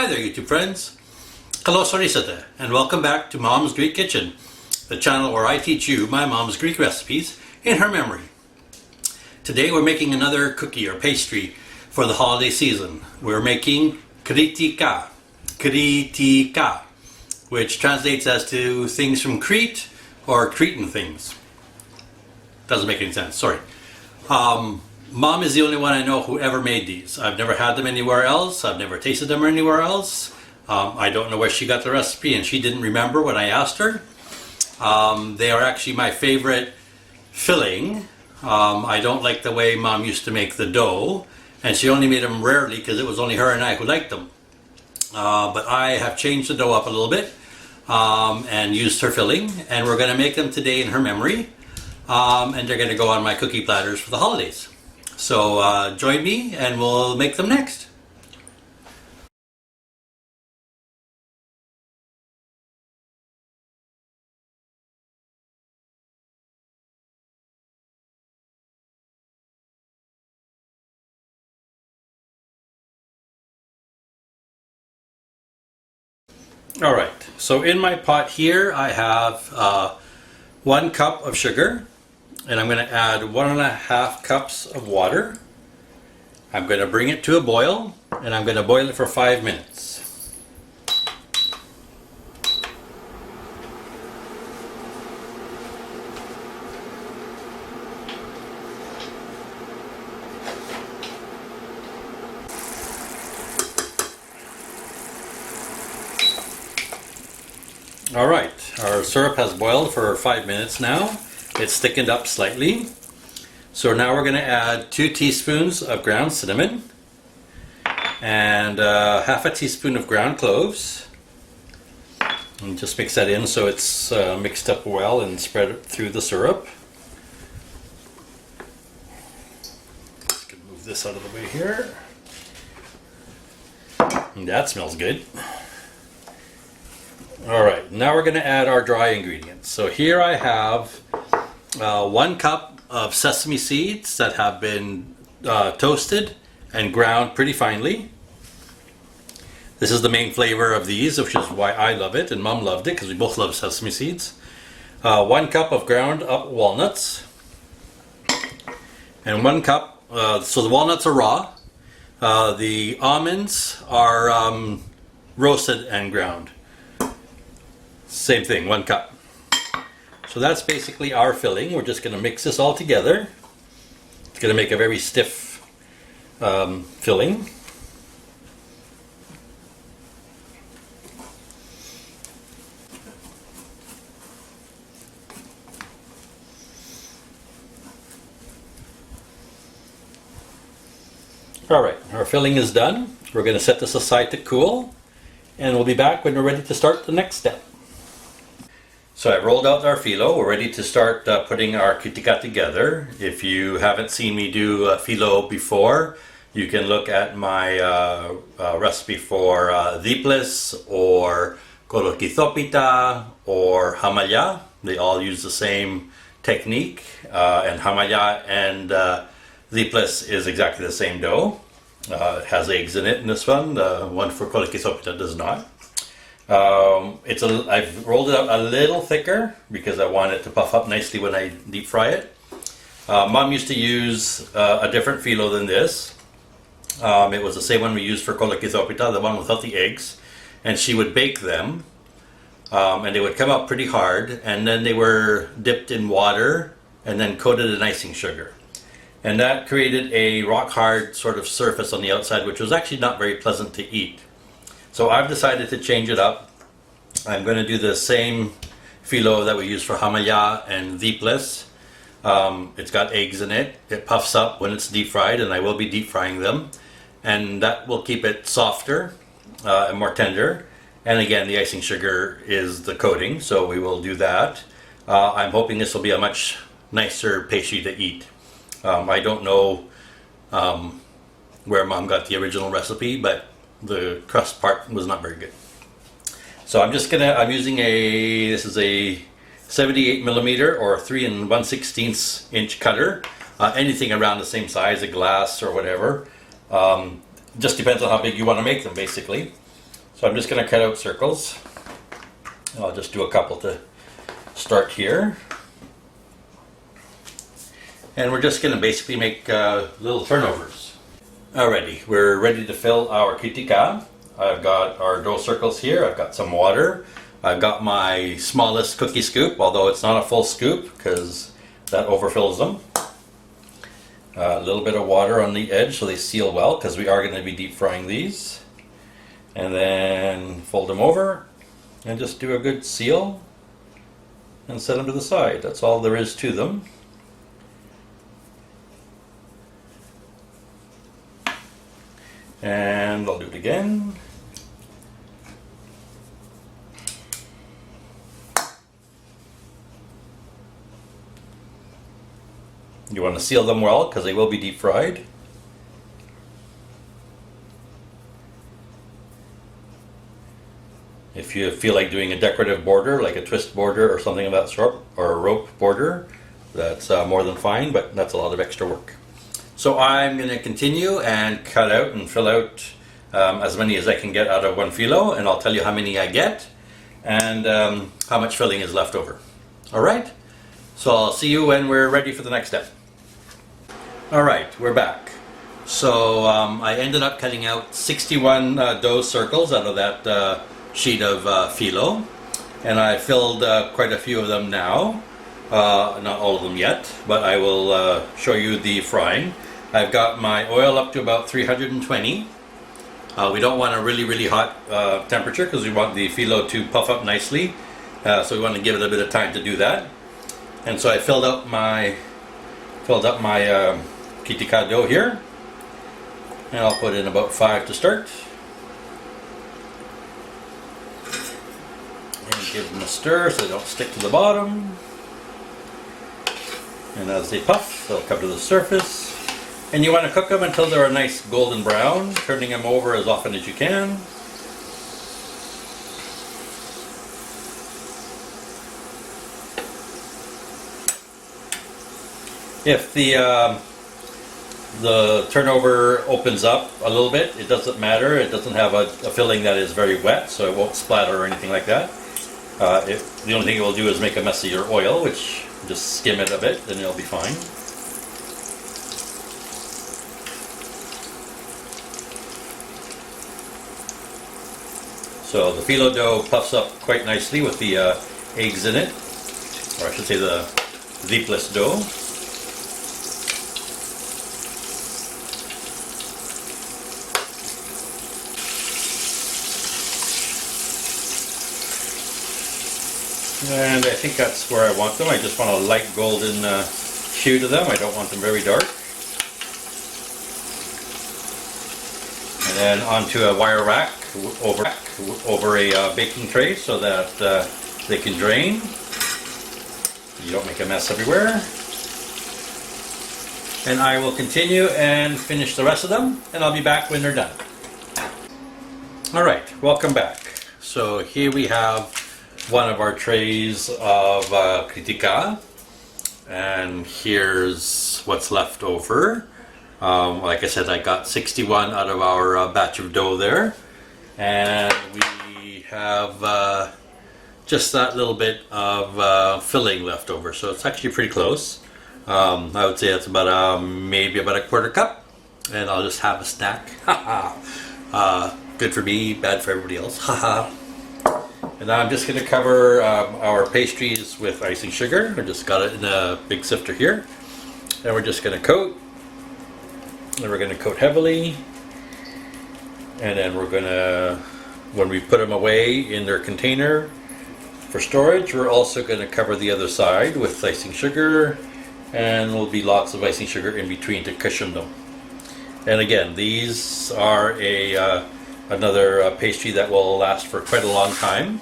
Hi there, YouTube friends. Hello, Sorisate, and welcome back to Mom's Greek Kitchen, the channel where I teach you my mom's Greek recipes in her memory. Today we're making another cookie or pastry for the holiday season. We're making Kritika, which translates as to things from Crete or Cretan things. Doesn't make any sense, sorry. Mom is the only one I know who ever made these. I've never had them anywhere else. I've never tasted them anywhere else. I don't know where she got the recipe, and she didn't remember when I asked her. They are actually my favorite filling. I don't like the way Mom used to make the dough, and she only made them rarely because it was only her and I who liked them. But I have changed the dough up a little bit and used her filling, and we're going to make them today in her memory. And they're going to go on my cookie platters for the holidays. So join me and we'll make them next. Alright, so in my pot here I have 1 cup of sugar, and I'm going to add 1.5 cups of water. I'm going to bring it to a boil, and I'm going to boil it for 5 minutes. Alright, our syrup has boiled for 5 minutes now. It's thickened up slightly. So now we're going to add 2 teaspoons of ground cinnamon and half a teaspoon of ground cloves. And just mix that in so it's mixed up well and spread it through the syrup. Just gonna move this out of the way here. And that smells good. Alright, now we're going to add our dry ingredients. So here I have 1 cup of sesame seeds that have been toasted and ground pretty finely. This is the main flavor of these, which is why I love it, and Mom loved it because we both love sesame seeds. 1 cup of ground up walnuts, and 1 cup, so the walnuts are raw, the almonds are roasted and ground. Same thing, 1 cup. So that's basically our filling. We're just going to mix this all together. It's going to make a very stiff filling. Alright, our filling is done. We're going to set this aside to cool, and we'll be back when we're ready to start the next step. So I rolled out our phyllo. We're ready to start putting our kritika together. If you haven't seen me do phyllo before, you can look at my recipe for diplis or kolokithopita or hamaya. They all use the same technique, and hamaya and diplis is exactly the same dough. It has eggs in it in this one. The one for kolokithopita does not. I've rolled it out a little thicker because I want it to puff up nicely when I deep fry it. Mom used to use a different phyllo than this. It was the same one we used for kolokithopita, the one without the eggs, and she would bake them, and they would come out pretty hard, and then they were dipped in water and then coated in icing sugar, and that created a rock hard sort of surface on the outside, which was actually not very pleasant to eat. So I've decided to change it up. I'm going to do the same phyllo that we use for hamaya and diplis. It's got eggs in it. It puffs up when it's deep fried, and I will be deep frying them. And that will keep it softer and more tender. And again, the icing sugar is the coating, so we will do that. I'm hoping this will be a much nicer pastry to eat. I don't know where Mom got the original recipe, but the crust part was not very good. So I'm using this is a 78mm or 3 1/16 inch cutter. Anything around the same size, a glass or whatever. Just depends on how big you want to make them, basically. So I'm just going to cut out circles. I'll just do a couple to start here. And we're just going to basically make little turnovers. Alrighty, we're ready to fill our Kritika. I've got our dough circles here, I've got some water. I've got my smallest cookie scoop, although it's not a full scoop because that overfills them. A little bit of water on the edge so they seal well because we are going to be deep frying these. And then fold them over and just do a good seal and set them to the side. That's all there is to them. And I'll do it again. You want to seal them well because they will be deep fried. If you feel like doing a decorative border, like a twist border or something of that sort, or a rope border, that's more than fine, but that's a lot of extra work. So I'm going to continue and cut out and fill out as many as I can get out of one phyllo, and I'll tell you how many I get and how much filling is left over. Alright, so I'll see you when we're ready for the next step. Alright, we're back. So I ended up cutting out 61 dough circles out of that sheet of phyllo, and I filled quite a few of them now. Not all of them yet, but I will show you the frying. I've got my oil up to about 320. We don't want a really hot temperature because we want the phyllo to puff up nicely, so we want to give it a bit of time to do that. And so I filled up my Kritika dough here, and I'll put in about 5 to start. And give them a stir so they don't stick to the bottom. And as they puff, they'll come to the surface. And you want to cook them until they're a nice golden brown, turning them over as often as you can. If the turnover opens up a little bit, it doesn't matter. It doesn't have a filling that is very wet, so it won't splatter or anything like that. The only thing it will do is make a mess of your oil, which just skim it a bit, then it'll be fine. So the phyllo dough puffs up quite nicely with the eggs in it, or I should say the leafless dough. And I think that's where I want them. I just want a light golden hue to them. I don't want them very dark. And then onto a wire rack over a baking tray so that they can drain. You don't make a mess everywhere. And I will continue and finish the rest of them, and I'll be back when they're done. Alright, welcome back. So here we have one of our trays of Kritika, and here's what's left over. Like I said, I got 61 out of our batch of dough there, and we have just that little bit of filling left over, so it's actually pretty close. I would say it's about maybe about a quarter cup, and I'll just have a snack. Good for me, bad for everybody else. And now I'm just going to cover our pastries with icing sugar. I just got it in a big sifter here. And we're just going to coat. And we're going to coat heavily. And then we're going to, when we put them away in their container for storage, we're also going to cover the other side with icing sugar. And there'll be lots of icing sugar in between to cushion them. And again, these are another pastry that will last for quite a long time.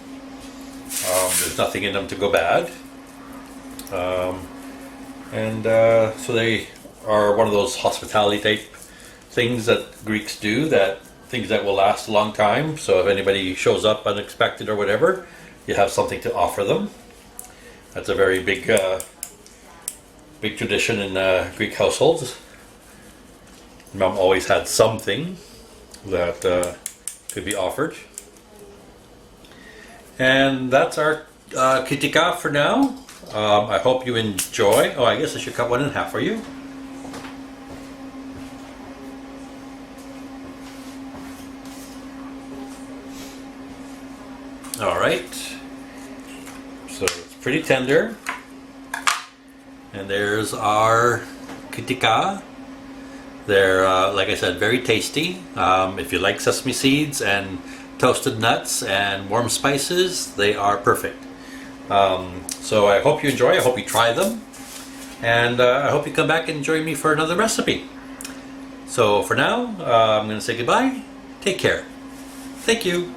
There's nothing in them to go bad. So they are one of those hospitality type things that Greeks do, that things that will last a long time. So if anybody shows up unexpected or whatever, you have something to offer them. That's a very big big tradition in Greek households. Mom always had something that could be offered. And that's our Kritika for now. I hope you enjoy. Oh, I guess I should cut one in half for you. All right. So it's pretty tender. And there's our Kritika. They're, like I said, very tasty. If you like sesame seeds and toasted nuts and warm spices, they are perfect. So I hope you enjoy. I hope you try them. And I hope you come back and join me for another recipe. So for now, I'm going to say goodbye. Take care. Thank you.